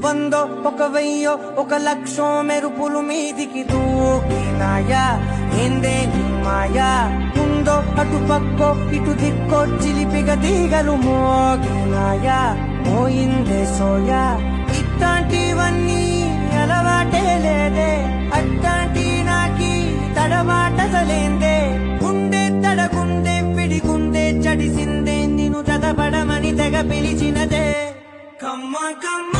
వందో ఒక వెయ్యో ఒక లక్షో మెరుపులు మీదికి దూకినాయా ఏందే నీ మాయా ఉందో అటు పక్కో ఇటు దిక్కో చిలిపిగ తీగలు మోగినాయా మోయిందే సోయా ఇట్లాంటివన్నీ అలవాటే లేదే అట్లాంటి నాకి తడబాటలేందే గుండె తడగుండె పిడిగుండె చడిసిందే నిన్ను చదపడమని తెగ పిలిచినదే కమ్మ కమ్మ